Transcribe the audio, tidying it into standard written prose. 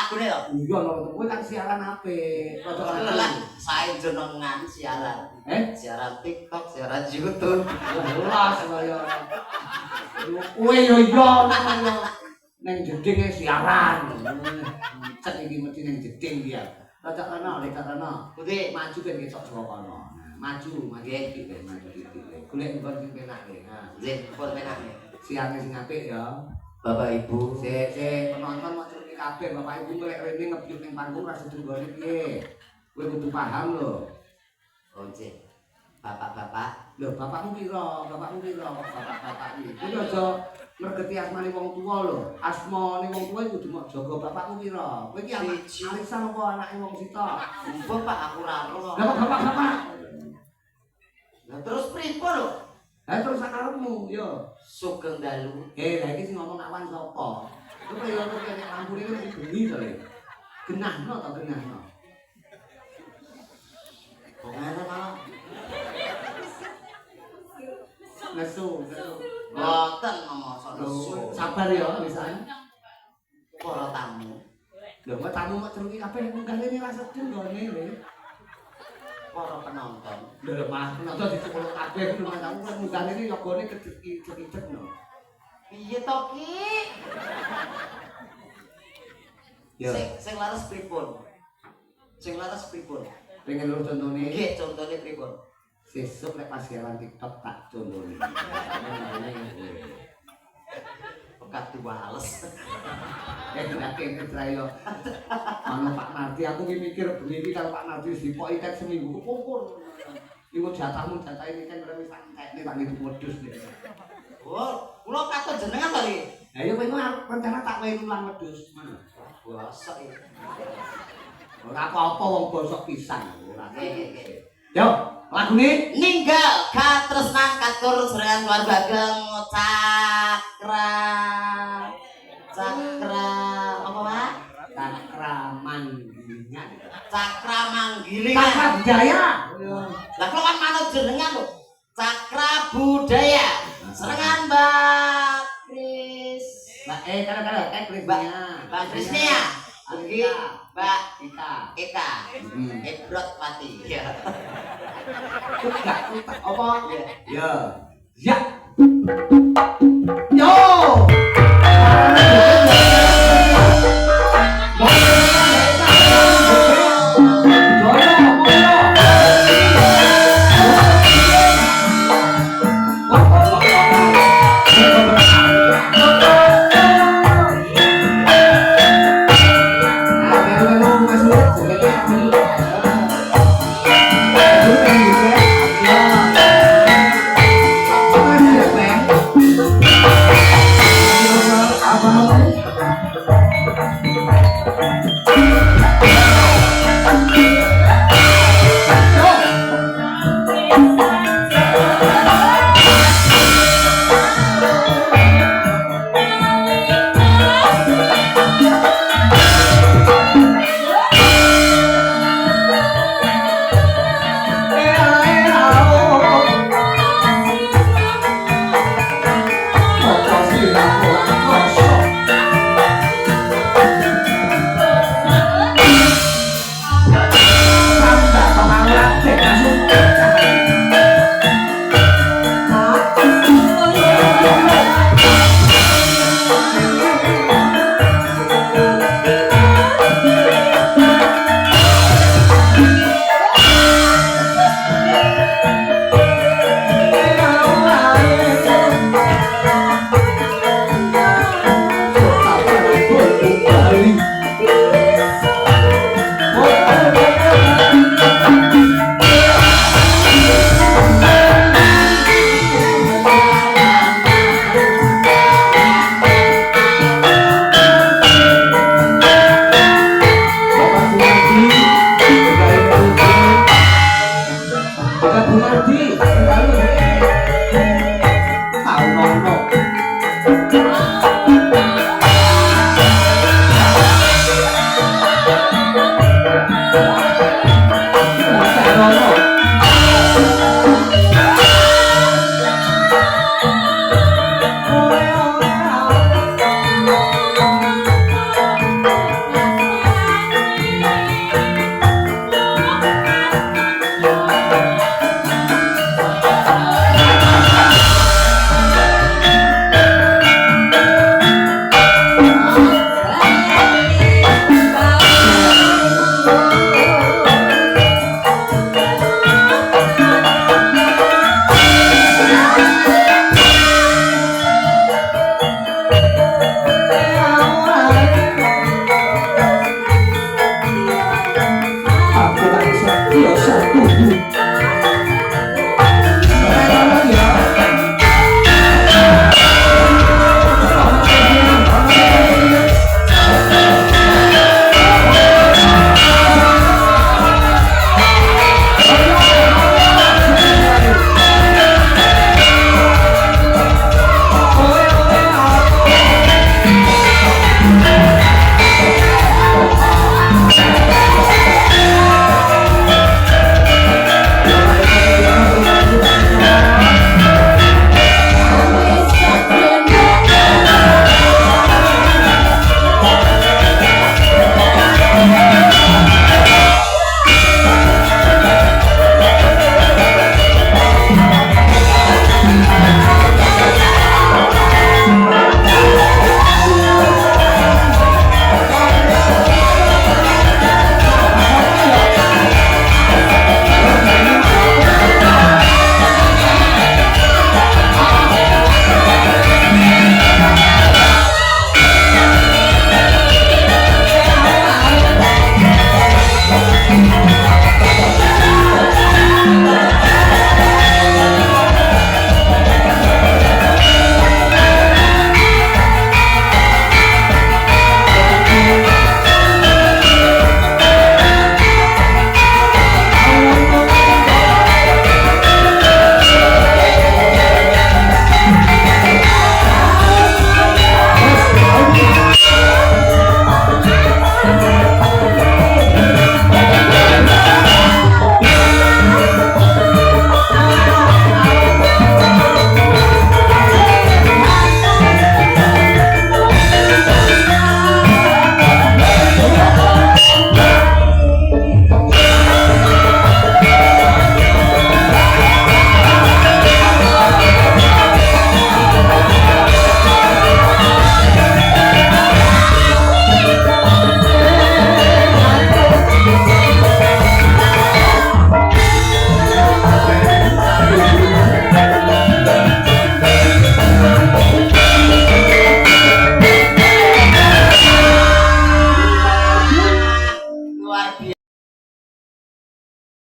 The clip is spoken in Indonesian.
lagune yo. Iya lho kowe kan siaran apik. Rada lah sae jenengan siaran. Siaran TikTok, siaran YouTube. Jelas kaya. Kowe yo iya ngono. Neng jeding siaran. Cek iki mesti neng jeding dia. Rada kana, lek kana. Kuwi maju ben ketok saka kono. Maju iki ben maju iki. Golek nggon sing penak iki. Nah, Nggih, pun penake. siarane sing apik ya. Bapak Ibu, Sik penonton mau cerita kabeh Bapak Ibu golek rene ngebyut ning panggung ra sedo gone piye. Kowe kudu paham lho. oh nggih. Bapak-bapak, Lho bapakmu pira? Bapakmu pira? Bapak-bapak iki. Kuwi aja mergeti asmane wong tuwa lho. Asmane wong tuwa kudu mok jaga bapakmu pira. Kowe iki arisan apa anake wong sitok? Mbok Pak aku ra ro. Lah bapak-bapak. Lah terus pripun lho? Lah terus sakarepmu yo. Sugeng dalu. Lah iki sing ngomong awan sapa? Kowe yo kene lampune iki mesti bengi to le. Genahno to genahno. Kok ngene malah? Nesu. Boten ngomong nesu. Sabar ya pisan. Para tamu. Lho kok tamu mek terus kabeh munggah rene ra sedo gone lho. Para penonton. Lho malah penonton dicekeluk kabeh kuwi tamu kan munggah rene yogane kecet-kecet no. Piye to Ki? Ya. Sing laras pripun? Sing laras pripun? Pengen lho contone. Nggih, contone pripun? Sesuk lek pas siaran TikTok tak contone. Pekat diwales. Nek trayo. Ana Pak Nardi aku ki mikir bengi iki kalau Pak Nardi dipok iket seminggu kepungkur. Iku jatahmu jatah ini kan ora wis tak entekne tak ngitung wedhus nek. Oh, kula katut jenengan to iki. Lah ya kowe rencana tak wae ulang wedhus. Bosok iki. Ora apa-apa wong bosok pisan. Nggih. Yo, lagune Ninggal katresnan katur serangan luar bageng cakra apa Pak? Cakra Manggilingan. Cakra Manggilingan. Cakra budaya. Lah kok kan manut jenengan lho. Cakra budaya. Serangan Mbak Kris. Mbak kada Krisnya. Mbak Krisnya. Iki Mbak Ika. Ebrot mati. Ya. Apa? Ya. Ya. Yo. Bapak Bunardi,